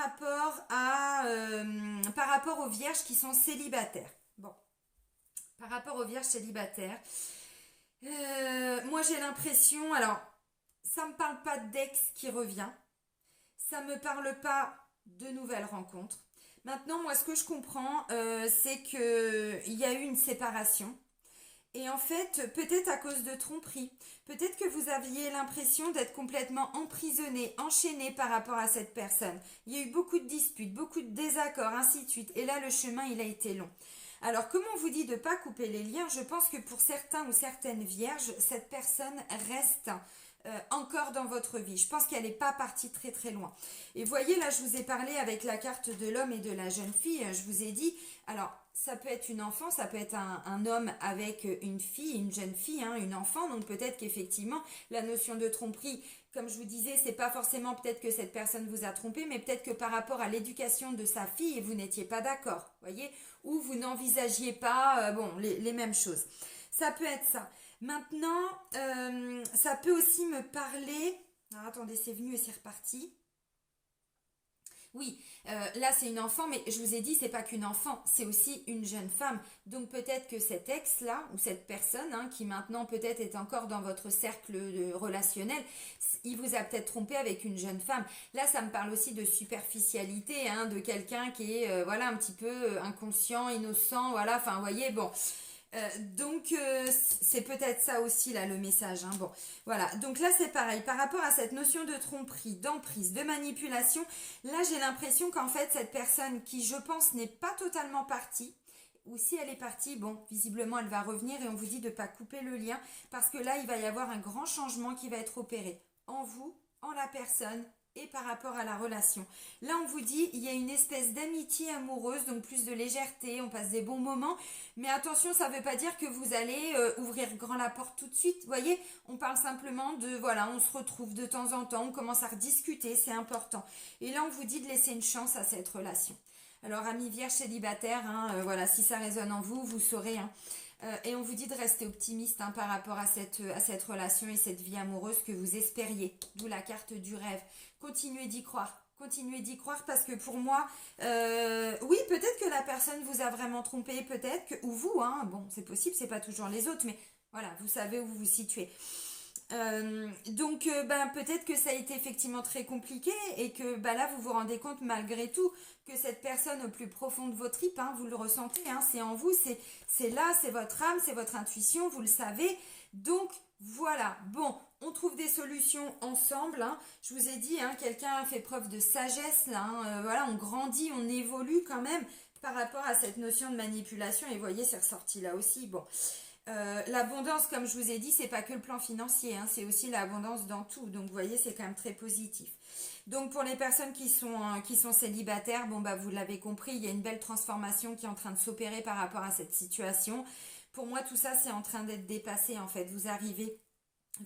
rapport aux vierges qui sont célibataires. Bon, par rapport aux vierges célibataires, moi j'ai l'impression, alors, ça me parle pas d'ex qui revient, ça me parle pas de nouvelles rencontres. Maintenant, moi, ce que je comprends, c'est qu'il y a eu une séparation. Et en fait, peut-être à cause de tromperie, peut-être que vous aviez l'impression d'être complètement emprisonné, enchaîné par rapport à cette personne. Il y a eu beaucoup de disputes, beaucoup de désaccords, ainsi de suite. Et là, le chemin, il a été long. Alors, comme on vous dit de ne pas couper les liens, je pense que pour certains ou certaines vierges, cette personne reste encore dans votre vie. Je pense qu'elle n'est pas partie très très loin. Et voyez, là, je vous ai parlé avec la carte de l'homme et de la jeune fille. Je vous ai dit, alors, ça peut être une enfant, ça peut être un homme avec une fille, une jeune fille, hein, une enfant. Donc peut-être qu'effectivement, la notion de tromperie, comme je vous disais, c'est pas forcément peut-être que cette personne vous a trompé, mais peut-être que par rapport à l'éducation de sa fille, vous n'étiez pas d'accord, voyez, ou vous n'envisagiez pas, bon, les mêmes choses. Ça peut être ça. Maintenant, ça peut aussi me parler. Alors, attendez, c'est venu et c'est reparti. Oui, là c'est une enfant, mais je vous ai dit, c'est pas qu'une enfant, c'est aussi une jeune femme. Donc peut-être que cet ex-là, ou cette personne, hein, qui maintenant peut-être est encore dans votre cercle relationnel, il vous a peut-être trompé avec une jeune femme. Là, ça me parle aussi de superficialité, hein, de quelqu'un qui est, voilà, un petit peu inconscient, innocent, voilà, enfin, vous voyez, bon... Donc c'est peut-être ça aussi là le message, hein. Bon, voilà, donc là c'est pareil par rapport à cette notion de tromperie, d'emprise, de manipulation. Là j'ai l'impression qu'en fait cette personne qui je pense n'est pas totalement partie, ou si elle est partie, bon, visiblement elle va revenir et on vous dit de ne pas couper le lien parce que là il va y avoir un grand changement qui va être opéré en vous, en la personne et par rapport à la relation. Là, on vous dit, il y a une espèce d'amitié amoureuse, donc plus de légèreté, on passe des bons moments. Mais attention, ça ne veut pas dire que vous allez ouvrir grand la porte tout de suite. Vous voyez, on parle simplement de, voilà, on se retrouve de temps en temps, on commence à rediscuter, c'est important. Et là, on vous dit de laisser une chance à cette relation. Alors, amis vierges célibataires, hein, voilà, si ça résonne en vous, vous saurez, hein. Et on vous dit de rester optimiste, hein, par rapport à cette relation et cette vie amoureuse que vous espériez. D'où la carte du rêve. Continuez d'y croire. Continuez d'y croire parce que pour moi, oui, peut-être que la personne vous a vraiment trompé, peut-être que, ou vous, hein, bon, c'est possible, c'est pas toujours les autres, mais voilà, vous savez où vous vous situez. Donc, peut-être que ça a été effectivement très compliqué et que là, vous vous rendez compte malgré tout que cette personne au plus profond de vos tripes, hein, vous le ressentez, hein, c'est en vous, c'est là, c'est votre âme, c'est votre intuition, vous le savez. Donc, voilà. Bon, on trouve des solutions ensemble. Hein. Je vous ai dit, hein, quelqu'un fait preuve de sagesse, là. Hein, voilà, on grandit, on évolue quand même par rapport à cette notion de manipulation. Et vous voyez, c'est ressorti là aussi. Bon. L'abondance, comme je vous ai dit, c'est pas que le plan financier, hein, c'est aussi l'abondance dans tout. Donc, vous voyez, c'est quand même très positif. Donc, pour les personnes qui sont célibataires, bon, vous l'avez compris, il y a une belle transformation qui est en train de s'opérer par rapport à cette situation. Pour moi, tout ça, c'est en train d'être dépassé, en fait. Vous arrivez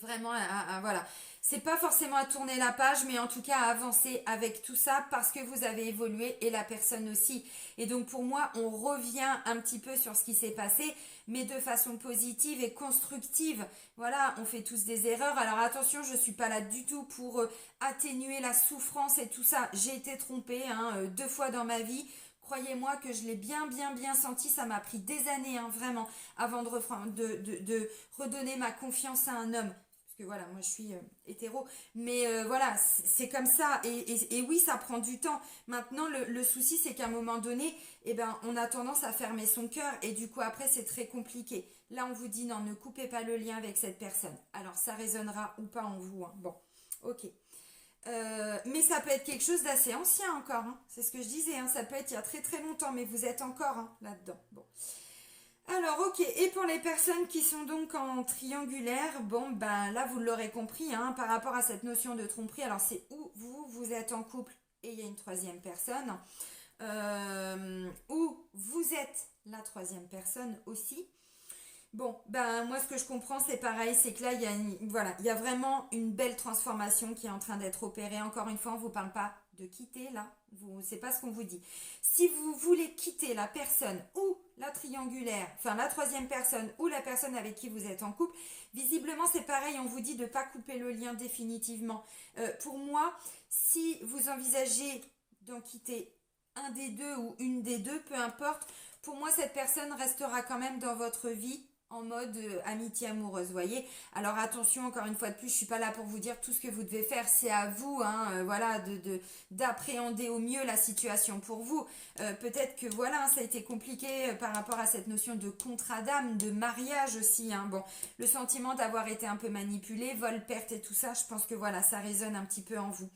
vraiment voilà. C'est pas forcément à tourner la page, mais en tout cas à avancer avec tout ça parce que vous avez évolué et la personne aussi. Et donc pour moi, on revient un petit peu sur ce qui s'est passé, mais de façon positive et constructive. Voilà, on fait tous des erreurs. Alors attention, je suis pas là du tout pour atténuer la souffrance et tout ça. J'ai été trompée, hein, 2 fois dans ma vie. Croyez-moi que je l'ai bien senti, ça m'a pris des années, hein, vraiment, avant de redonner ma confiance à un homme. Parce que voilà, moi je suis hétéro, mais voilà, c'est comme ça, et oui, ça prend du temps. Maintenant, le souci, c'est qu'à un moment donné, on a tendance à fermer son cœur, et du coup, après, c'est très compliqué. Là, on vous dit, non, ne coupez pas le lien avec cette personne. Alors, ça résonnera ou pas en vous, hein. Bon, ok. Mais ça peut être quelque chose d'assez ancien encore, hein. C'est ce que je disais, hein. Ça peut être il y a très très longtemps, mais vous êtes encore, hein, là-dedans. Bon. Alors, ok, et pour les personnes qui sont donc en triangulaire, bon, là, vous l'aurez compris, hein, par rapport à cette notion de tromperie, alors c'est où vous êtes en couple et il y a une troisième personne, ou vous êtes la troisième personne aussi. Bon, moi ce que je comprends c'est pareil, c'est que là voilà, il y a vraiment une belle transformation qui est en train d'être opérée. Encore une fois, on ne vous parle pas de quitter là, c'est pas ce qu'on vous dit. Si vous voulez quitter la personne ou la triangulaire, enfin la troisième personne ou la personne avec qui vous êtes en couple, visiblement c'est pareil, on vous dit de ne pas couper le lien définitivement. Pour moi, si vous envisagez d'en quitter un des deux ou une des deux, peu importe, pour moi cette personne restera quand même dans votre vie en mode amitié amoureuse, voyez. Alors attention, encore une fois de plus, je suis pas là pour vous dire tout ce que vous devez faire, c'est à vous, hein, voilà, d'appréhender au mieux la situation pour vous. Peut-être que voilà, ça a été compliqué par rapport à cette notion de contrat d'âme, de mariage aussi, hein. Bon, le sentiment d'avoir été un peu manipulé, vol, perte et tout ça, je pense que voilà, ça résonne un petit peu en vous.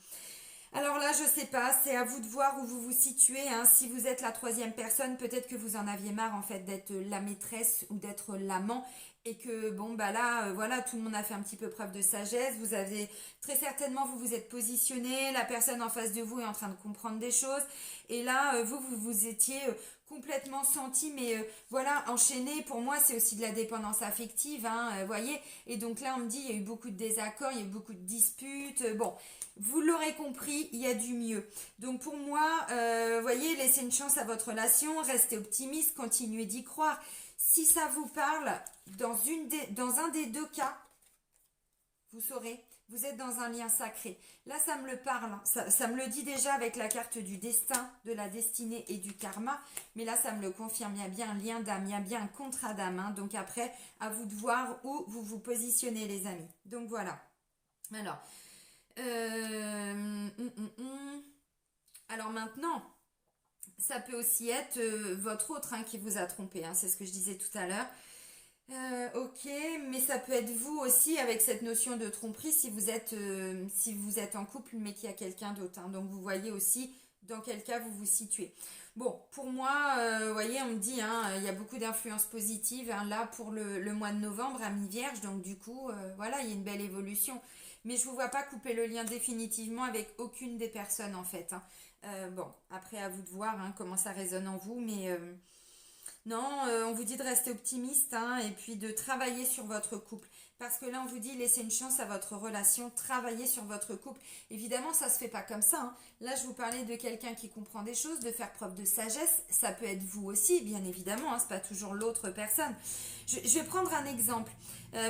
Alors là, je sais pas, c'est à vous de voir où vous vous situez, hein. Si vous êtes la troisième personne, peut-être que vous en aviez marre en fait d'être la maîtresse ou d'être l'amant et que bon là, voilà, tout le monde a fait un petit peu preuve de sagesse. Vous avez très certainement, vous vous êtes positionné, la personne en face de vous est en train de comprendre des choses et là, vous étiez complètement senti, mais voilà, enchaîné. Pour moi, c'est aussi de la dépendance affective, hein, voyez. Et donc là, on me dit, il y a eu beaucoup de désaccords, il y a eu beaucoup de disputes. Bon, vous l'aurez compris, il y a du mieux. Donc pour moi, voyez, laissez une chance à votre relation, restez optimiste, continuez d'y croire. Si ça vous parle, dans un des deux cas, vous saurez, vous êtes dans un lien sacré. Là, ça me le parle, hein. Ça me le dit déjà avec la carte du destin, de la destinée et du karma. Mais là, ça me le confirme, il y a bien un lien d'âme, il y a bien un contrat d'âme, hein. Donc après, à vous de voir où vous vous positionnez, les amis. Donc voilà. Alors, alors maintenant, ça peut aussi être votre autre, hein, qui vous a trompé, hein, c'est ce que je disais tout à l'heure. Ok, mais ça peut être vous aussi avec cette notion de tromperie si vous êtes en couple mais qu'il y a quelqu'un d'autre, hein. Donc vous voyez aussi dans quel cas vous vous situez. Bon, pour moi, vous voyez, on me dit, hein, il y a beaucoup d'influences positives, hein, là pour le mois de novembre à mi-vierge, donc du coup, voilà, il y a une belle évolution. Mais je ne vous vois pas couper le lien définitivement avec aucune des personnes en fait, hein. Bon, après à vous de voir, hein, comment ça résonne en vous, mais non, on vous dit de rester optimiste, hein, et puis de travailler sur votre couple. Parce que là, on vous dit laissez une chance à votre relation, travailler sur votre couple. Évidemment, ça se fait pas comme ça, hein. Là, je vous parlais de quelqu'un qui comprend des choses, de faire preuve de sagesse. Ça peut être vous aussi, bien évidemment, hein, c'est pas toujours l'autre personne. Je vais prendre un exemple,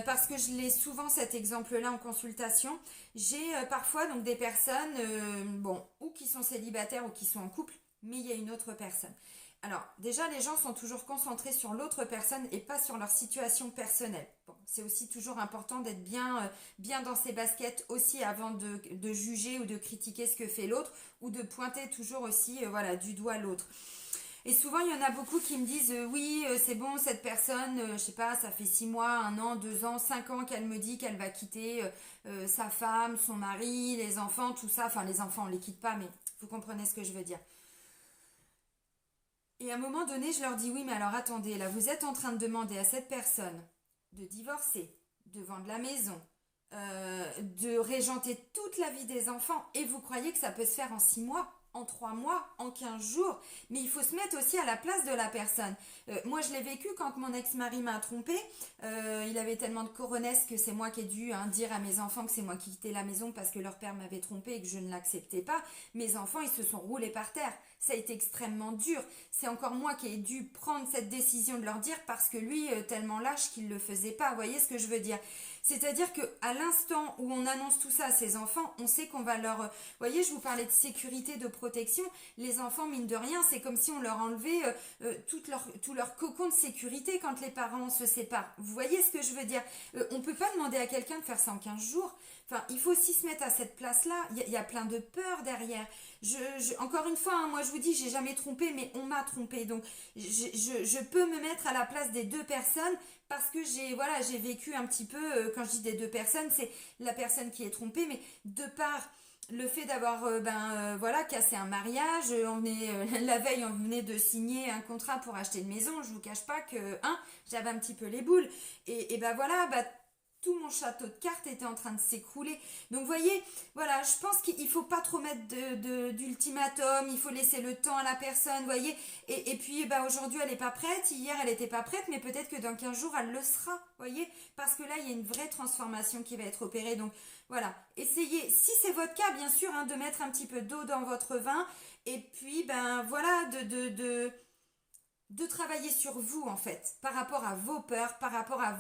parce que je l'ai souvent cet exemple-là en consultation. J'ai parfois donc des personnes, bon, ou qui sont célibataires ou qui sont en couple, mais il y a une autre personne. Alors, déjà, les gens sont toujours concentrés sur l'autre personne et pas sur leur situation personnelle. Bon, c'est aussi toujours important d'être bien dans ses baskets aussi avant de juger ou de critiquer ce que fait l'autre ou de pointer toujours aussi voilà, du doigt l'autre. Et souvent, il y en a beaucoup qui me disent oui, c'est bon, cette personne, je sais pas, ça fait 6 mois, 1 an, 2 ans, 5 ans qu'elle me dit qu'elle va quitter sa femme, son mari, les enfants, tout ça. Enfin, les enfants, on les quitte pas, mais vous comprenez ce que je veux dire. Et à un moment donné, je leur dis oui, mais alors attendez, là, vous êtes en train de demander à cette personne de divorcer, de vendre la maison, de régenter toute la vie des enfants, et vous croyez que ça peut se faire en 6 mois, en 3 mois, en 15 jours, mais il faut se mettre aussi à la place de la personne. Moi, je l'ai vécu quand mon ex-mari m'a trompée. Il avait tellement de coronesses que c'est moi qui ai dû dire à mes enfants que c'est moi qui quittais la maison parce que leur père m'avait trompée et que je ne l'acceptais pas. Mes enfants, ils se sont roulés par terre. Ça a été extrêmement dur. C'est encore moi qui ai dû prendre cette décision de leur dire parce que lui, tellement lâche qu'il ne le faisait pas. Vous voyez ce que je veux dire? C'est-à-dire qu'à l'instant où on annonce tout ça à ses enfants, on sait qu'on va leur... Vous voyez, je vous parlais de sécurité, de protection. Les enfants, mine de rien, c'est comme si on leur enlevait tout leur cocon de sécurité quand les parents se séparent. Vous voyez ce que je veux dire? On ne peut pas demander à quelqu'un de faire ça en 15 jours. Enfin, il faut aussi se mettre à cette place-là. Il y a plein de peurs derrière. Encore une fois, hein, moi je vous dis, j'ai jamais trompé, mais on m'a trompé. Donc, je peux me mettre à la place des deux personnes parce que j'ai vécu un petit peu, quand je dis des deux personnes, c'est la personne qui est trompée, mais de par le fait d'avoir voilà, cassé un mariage, la veille on venait de signer un contrat pour acheter une maison, je vous cache pas que j'avais un petit peu les boules et ben voilà, tout mon château de cartes était en train de s'écrouler. Donc vous voyez, voilà, je pense qu'il faut pas trop mettre d'ultimatum, il faut laisser le temps à la personne, vous voyez. Et puis aujourd'hui elle est pas prête, hier elle était pas prête, mais peut-être que dans 15 jours elle le sera, vous voyez. Parce que là il y a une vraie transformation qui va être opérée. Donc voilà, essayez, si c'est votre cas bien sûr, de mettre un petit peu d'eau dans votre vin. Et puis voilà, de travailler sur vous en fait, par rapport à vos peurs, par rapport à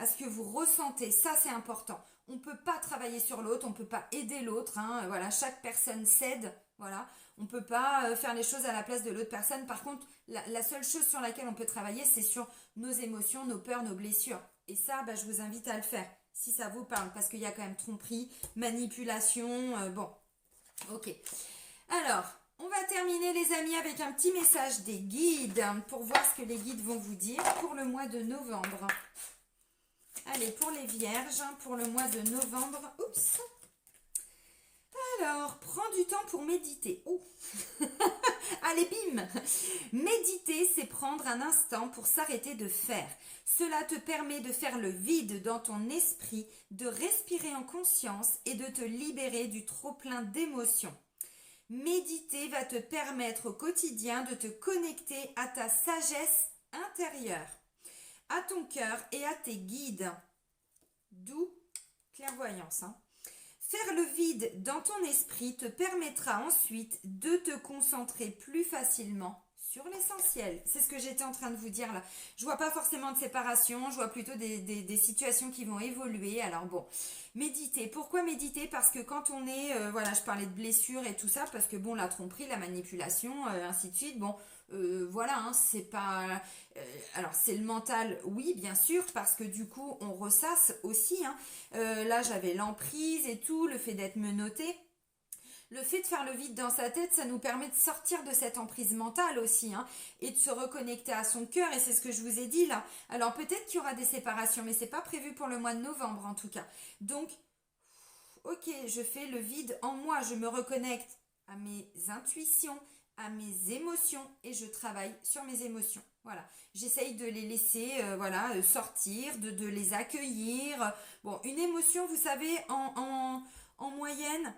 ce que vous ressentez, ça c'est important. On ne peut pas travailler sur l'autre, on ne peut pas aider l'autre, voilà, chaque personne cède, voilà, on ne peut pas faire les choses à la place de l'autre personne. Par contre, la seule chose sur laquelle on peut travailler, c'est sur nos émotions, nos peurs, nos blessures. Et ça, je vous invite à le faire, si ça vous parle, parce qu'il y a quand même tromperie, manipulation, bon, ok. Alors, on va terminer les amis avec un petit message des guides pour voir ce que les guides vont vous dire pour le mois de novembre. Allez, pour les vierges, pour le mois de novembre. Oups. Alors, prends du temps pour méditer. Oh. Allez, bim. Méditer, c'est prendre un instant pour s'arrêter de faire. Cela te permet de faire le vide dans ton esprit, de respirer en conscience et de te libérer du trop-plein d'émotions. Méditer va te permettre au quotidien de te connecter à ta sagesse intérieure, à ton cœur et à tes guides. D'où clairvoyance. Faire le vide dans ton esprit te permettra ensuite de te concentrer plus facilement sur l'essentiel. C'est ce que j'étais en train de vous dire là. Je vois pas forcément de séparation, je vois plutôt des situations qui vont évoluer. Alors bon, méditer. Pourquoi méditer? Parce que quand on est, voilà, je parlais de blessures et tout ça, parce que bon, la tromperie, la manipulation, ainsi de suite, bon, voilà, c'est pas... alors c'est le mental, oui, bien sûr, parce que du coup, on ressasse aussi. Là, j'avais l'emprise et tout, le fait d'être menotté. Le fait de faire le vide dans sa tête, ça nous permet de sortir de cette emprise mentale aussi, et de se reconnecter à son cœur, et c'est ce que je vous ai dit là. Alors peut-être qu'il y aura des séparations, mais c'est pas prévu pour le mois de novembre en tout cas. Donc, ok, je fais le vide en moi, je me reconnecte à mes intuitions, à mes émotions, et je travaille sur mes émotions. Voilà, j'essaye de les laisser sortir, de les accueillir. Bon, une émotion, vous savez, en moyenne...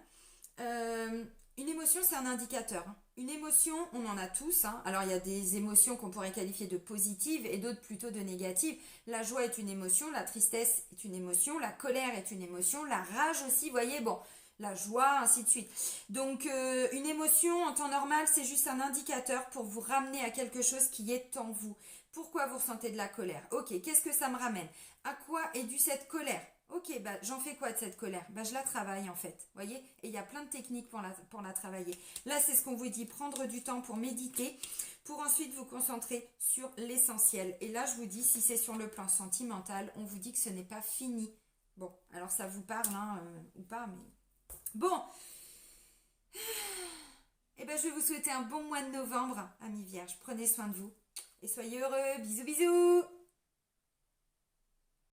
une émotion, c'est un indicateur. Une émotion, on en a tous. Alors, il y a des émotions qu'on pourrait qualifier de positives et d'autres plutôt de négatives. La joie est une émotion, la tristesse est une émotion, la colère est une émotion, la rage aussi, vous voyez, bon, la joie, ainsi de suite. Donc, une émotion, en temps normal, c'est juste un indicateur pour vous ramener à quelque chose qui est en vous. Pourquoi vous ressentez de la colère? Ok, qu'est-ce que ça me ramène? À quoi est due cette colère? Ok, bah, j'en fais quoi de cette colère? Bah, je la travaille en fait, voyez? Et il y a plein de techniques pour la travailler. Là, c'est ce qu'on vous dit, prendre du temps pour méditer, pour ensuite vous concentrer sur l'essentiel. Et là, je vous dis, si c'est sur le plan sentimental, on vous dit que ce n'est pas fini. Bon, alors ça vous parle, hein, ou pas, mais... Bon, eh ben, je vais vous souhaiter un bon mois de novembre, amis vierges. Prenez soin de vous et soyez heureux. Bisous, bisous!